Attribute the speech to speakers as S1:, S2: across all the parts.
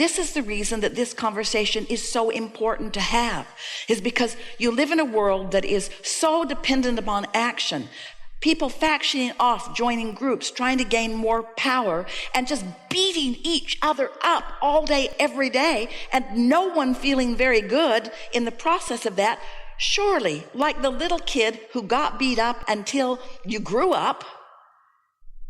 S1: This is the reason that this conversation is so important to have, is because you live in a world that is so dependent upon action. People factioning off, joining groups, trying to gain more power, and just beating each other up all day, every day, and no one feeling very good in the process of that. Surely, like the little kid who got beat up until you grew up,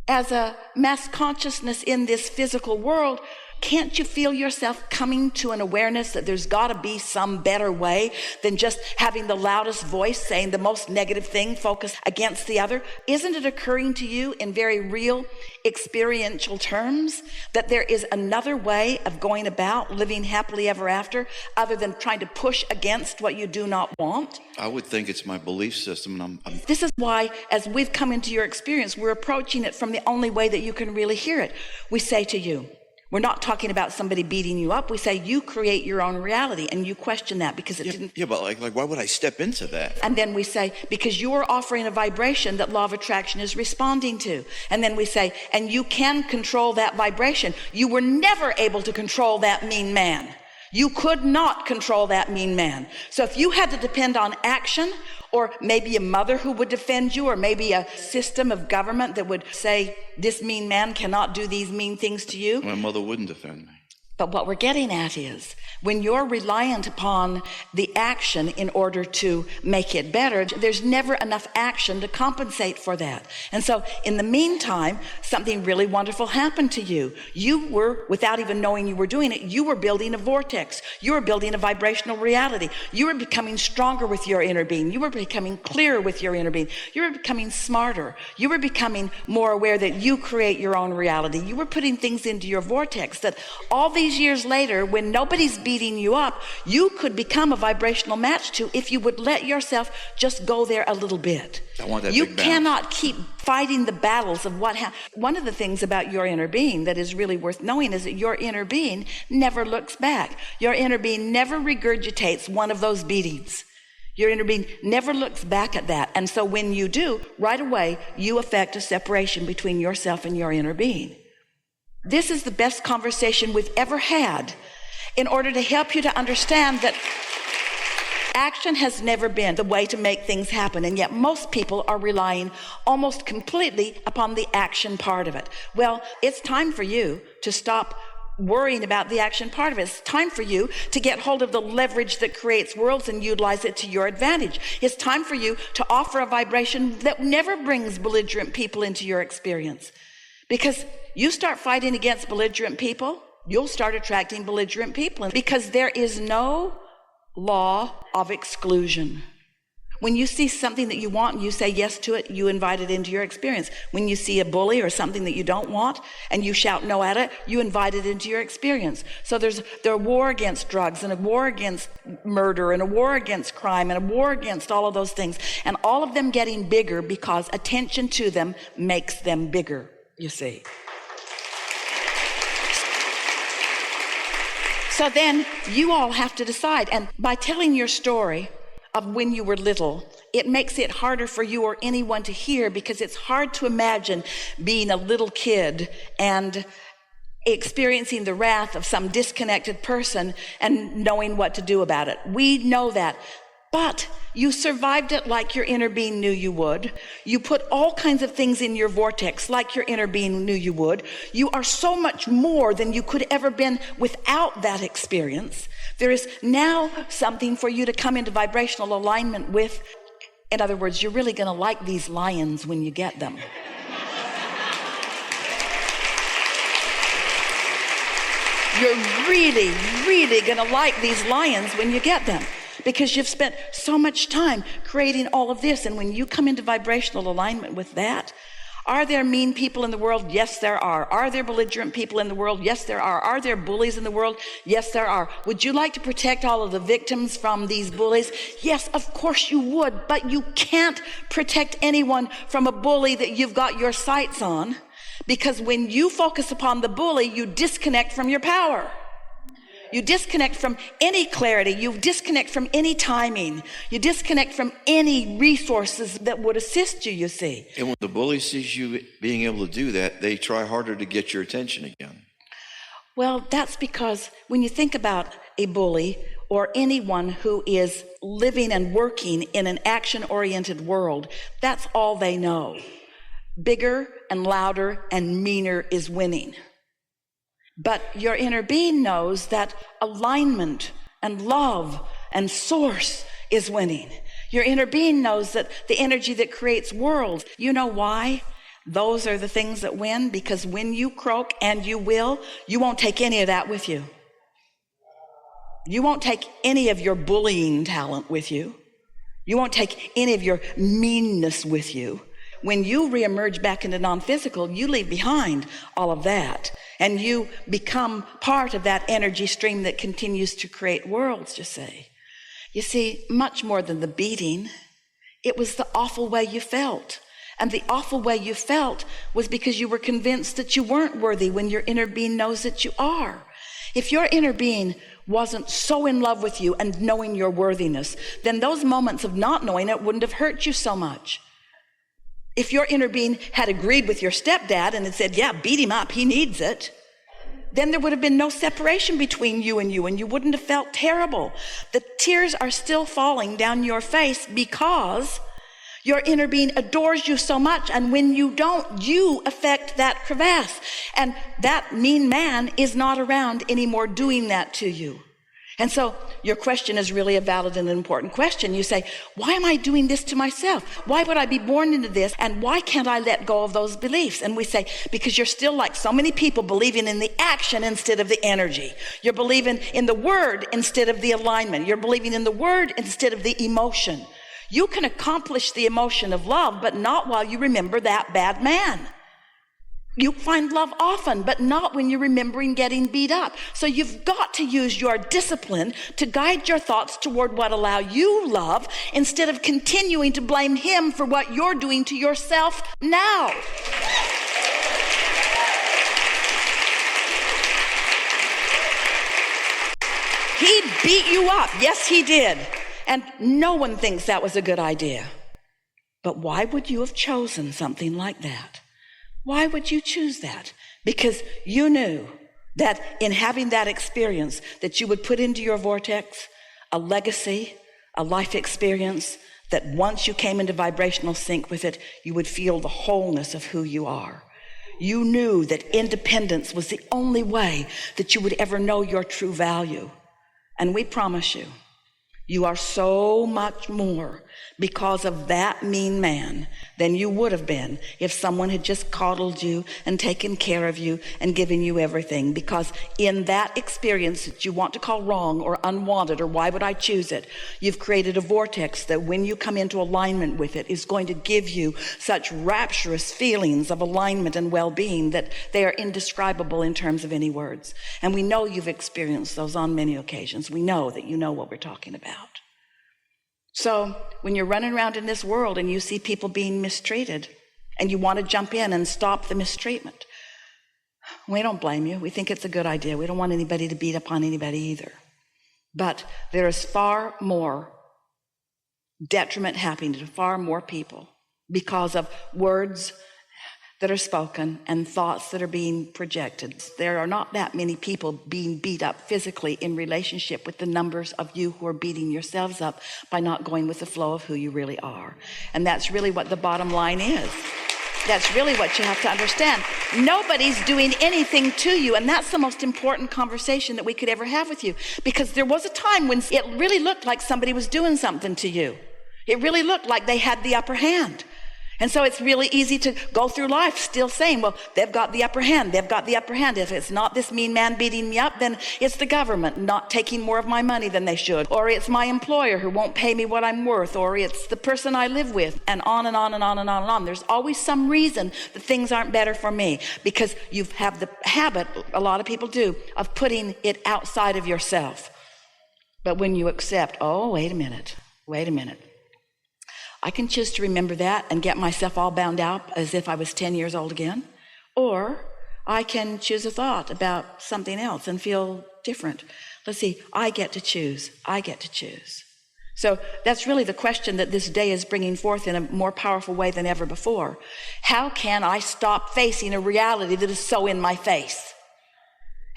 S1: as a mass consciousness in this physical world, can't you feel yourself coming to an awareness that there's got to be some better way than just having the loudest voice saying the most negative thing focused against the other? Isn't it occurring to you in very real experiential terms that there is another way of going about living happily ever after other than trying to push against what you do not want?
S2: I would think it's my belief system, and I'm
S1: This is why, as we've come into your experience, we're approaching it from the only way that you can really hear it. We say to you, we're not talking about somebody beating you up. We say you create your own reality, and you question that because it didn't.
S2: Yeah, but like why would I step into that?
S1: And then we say, because you're offering a vibration that law of attraction is responding to. And then we say, and you can control that vibration. You were never able to control that mean man. You could not control that mean man. So if you had to depend on action, or maybe a mother who would defend you, or maybe a system of government that would say, this mean man cannot do these mean things to you.
S2: My mother wouldn't defend me.
S1: But what we're getting at is, when you're reliant upon the action in order to make it better, there's never enough action to compensate for that. And so in the meantime, something really wonderful happened to you. You were, without even knowing you were doing it, you were building a vortex. You were building a vibrational reality. You were becoming stronger with your inner being. You were becoming clearer with your inner being. You were becoming smarter. You were becoming more aware that you create your own reality. You were putting things into your vortex that all these years later, when nobody's beating you up, you could become a vibrational match to if you would let yourself just go there a little bit.
S2: I want that
S1: You
S2: big bounce.
S1: cannot keep fighting the battles of what happened. One of the things about your inner being that is really worth knowing is that your inner being never looks back. Your inner being never regurgitates one of those beatings. Your inner being never looks back at that. And so when you do, right away, you affect a separation between yourself and your inner being. This is the best conversation we've ever had in order to help you to understand that action has never been the way to make things happen, and yet most people are relying almost completely upon the action part of it. Well, it's time for you to stop worrying about the action part of it. It's time for you to get hold of the leverage that creates worlds and utilize it to your advantage. It's time for you to offer a vibration that never brings belligerent people into your experience. Because you start fighting against belligerent people, you'll start attracting belligerent people. Because there is no law of exclusion. When you see something that you want and you say yes to it, you invite it into your experience. When you see a bully or something that you don't want and you shout no at it, you invite it into your experience. So there's a war against drugs and a war against murder and a war against crime and a war against all of those things. And all of them getting bigger because attention to them makes them bigger, you see. So then you all have to decide. And by telling your story of when you were little, it makes it harder for you or anyone to hear, because it's hard to imagine being a little kid and experiencing the wrath of some disconnected person and knowing what to do about it. We know that. But you survived it like your inner being knew you would. You put all kinds of things in your vortex like your inner being knew you would. You are so much more than you could ever been without that experience. There is now something for you to come into vibrational alignment with. In other words, you're really going to like these lions when you get them. You're really, really going to like these lions when you get them. Because you've spent so much time creating all of this. And when you come into vibrational alignment with that, are there mean people in the world? Yes, there are. Are there belligerent people in the world? Yes, there are. Are there bullies in the world? Yes, there are. Would you like to protect all of the victims from these bullies? Yes, of course you would. But you can't protect anyone from a bully that you've got your sights on. Because when you focus upon the bully, you disconnect from your power. You disconnect from any clarity. You disconnect from any timing. You disconnect from any resources that would assist you, you see.
S2: And when the bully sees you being able to do that, they try harder to get your attention again.
S1: Well, that's because when you think about a bully or anyone who is living and working in an action-oriented world, that's all they know. Bigger and louder and meaner is winning. But your inner being knows that alignment and love and source is winning. Your inner being knows that the energy that creates worlds. You know why? Those are the things that win, because when you croak, and you will, you won't take any of that with you. You won't take any of your bullying talent with you. You won't take any of your meanness with you. When you reemerge back into non-physical, you leave behind all of that, and you become part of that energy stream that continues to create worlds, you see. You see, much more than the beating, it was the awful way you felt. And the awful way you felt was because you were convinced that you weren't worthy when your inner being knows that you are. If your inner being wasn't so in love with you and knowing your worthiness, then those moments of not knowing it wouldn't have hurt you so much. If your inner being had agreed with your stepdad and had said, yeah, beat him up, he needs it, then there would have been no separation between you, and you wouldn't have felt terrible. The tears are still falling down your face because your inner being adores you so much, and when you don't, you affect that crevasse. And that mean man is not around anymore doing that to you. And so your question is really a valid and important question. You say, why am I doing this to myself? Why would I be born into this? And why can't I let go of those beliefs? And we say, because you're still like so many people believing in the action instead of the energy. You're believing in the word instead of the alignment. You're believing in the word instead of the emotion. You can accomplish the emotion of love, but not while you remember that bad man. You find love often, but not when you're remembering getting beat up. So you've got to use your discipline to guide your thoughts toward what allow you love, instead of continuing to blame him for what you're doing to yourself now. He beat you up. Yes, he did. And no one thinks that was a good idea. But why would you have chosen something like that? Why would you choose that? Because you knew that in having that experience, that you would put into your vortex a legacy, a life experience, that once you came into vibrational sync with it, you would feel the wholeness of who you are. You knew that independence was the only way that you would ever know your true value. And we promise you, you are so much more because of that mean man than you would have been if someone had just coddled you and taken care of you and given you everything. Because in that experience that you want to call wrong or unwanted, or why would I choose it, you've created a vortex that when you come into alignment with it is going to give you such rapturous feelings of alignment and well-being that they are indescribable in terms of any words. And we know you've experienced those on many occasions. We know that you know what we're talking about. So when you're running around in this world and you see people being mistreated and you want to jump in and stop the mistreatment, we don't blame you. We think it's a good idea. We don't want anybody to beat up on anybody either. But there is far more detriment happening to far more people because of words that are spoken and thoughts that are being projected. There are not that many people being beat up physically in relationship with the numbers of you who are beating yourselves up by not going with the flow of who you really are. And that's really what the bottom line is. That's really what you have to understand. Nobody's doing anything to you, and that's the most important conversation that we could ever have with you, because there was a time when it really looked like somebody was doing something to you. It really looked like they had the upper hand. And so it's really easy to go through life still saying, well, they've got the upper hand. They've got the upper hand. If it's not this mean man beating me up, then it's the government not taking more of my money than they should. Or it's my employer who won't pay me what I'm worth. Or it's the person I live with, and on and on and on and on and on. There's always some reason that things aren't better for me, because you have the habit, a lot of people do, of putting it outside of yourself. But when you accept, oh, wait a minute. I can choose to remember that and get myself all bound out as if I was 10 years old again. Or I can choose a thought about something else and feel different. Let's see, I get to choose. So that's really the question that this day is bringing forth in a more powerful way than ever before. How can I stop facing a reality that is so in my face?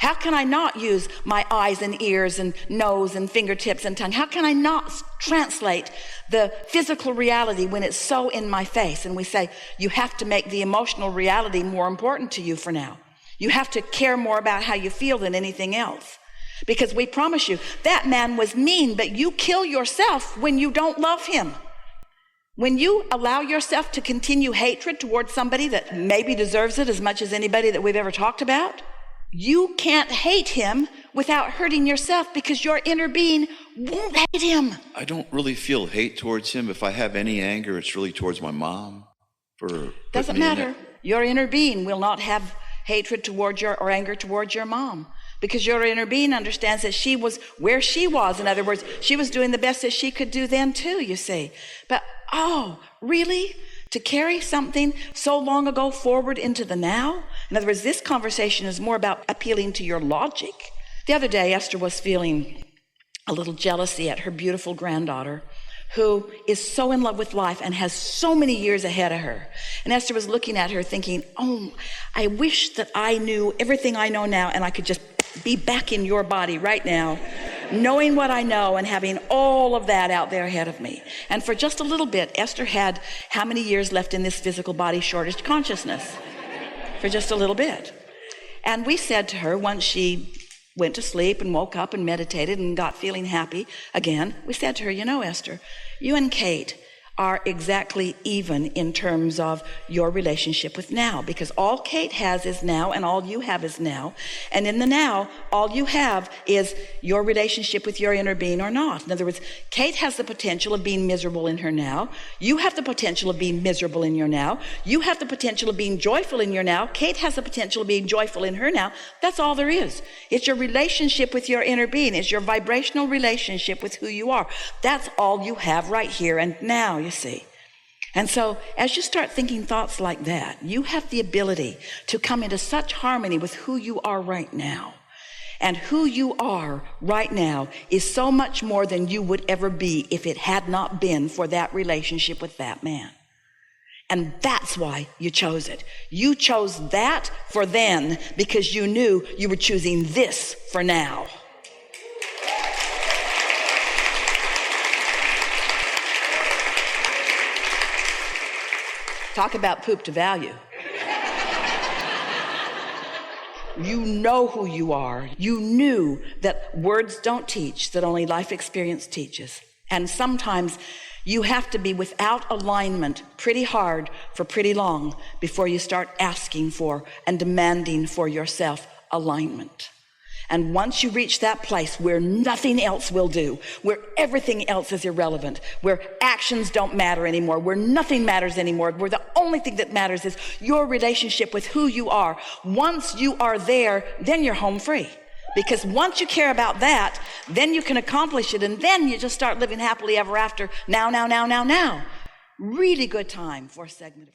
S1: How can I not use my eyes and ears and nose and fingertips and tongue? How can I not translate the physical reality when it's so in my face? And we say, you have to make the emotional reality more important to you for now. You have to care more about how you feel than anything else. Because we promise you, that man was mean, but you kill yourself when you don't love him. When you allow yourself to continue hatred towards somebody that maybe deserves it as much as anybody that we've ever talked about, you can't hate him without hurting yourself, because your inner being won't hate him.
S2: I don't really feel hate towards him. If I have any anger, it's really towards my mom.
S1: Doesn't matter. Your inner being will not have hatred towards or anger towards your mom, because your inner being understands that she was where she was. In other words, she was doing the best that she could do then too, you see. But, oh, really? To carry something so long ago forward into the now? In other words, this conversation is more about appealing to your logic. The other day, Esther was feeling a little jealousy at her beautiful granddaughter, who is so in love with life and has so many years ahead of her. And Esther was looking at her thinking, oh, I wish that I knew everything I know now and I could just be back in your body right now, knowing what I know and having all of that out there ahead of me. And for just a little bit, Esther had how many years left in this physical body shortage consciousness? For just a little bit. And we said to her, once she went to sleep and woke up and meditated and got feeling happy again, we said to her, you know, Esther, you and Kate are exactly even in terms of your relationship with now, because all Kate has is now and all you have is now. And in the now, all you have is your relationship with your inner being or not. In other words, Kate has the potential of being miserable in her now. You have the potential of being miserable in your now. You have the potential of being joyful in your now. Kate has the potential of being joyful in her now. That's all there is. It's your relationship with your inner being. It's your vibrational relationship with who you are. That's all you have right here and now, you see. And so as you start thinking thoughts like that, you have the ability to come into such harmony with who you are right now. And who you are right now is so much more than you would ever be if it had not been for that relationship with that man. And that's why you chose it. You chose that for then because you knew you were choosing this for now. Talk about poop to value. You know who you are. You knew that words don't teach, that only life experience teaches. And sometimes you have to be without alignment pretty hard for pretty long before you start asking for and demanding for yourself alignment. And once you reach that place where nothing else will do, where everything else is irrelevant, where actions don't matter anymore, where nothing matters anymore, where the only thing that matters is your relationship with who you are, once you are there, then you're home free. Because once you care about that, then you can accomplish it, and then you just start living happily ever after. Now. Really good time for a segment of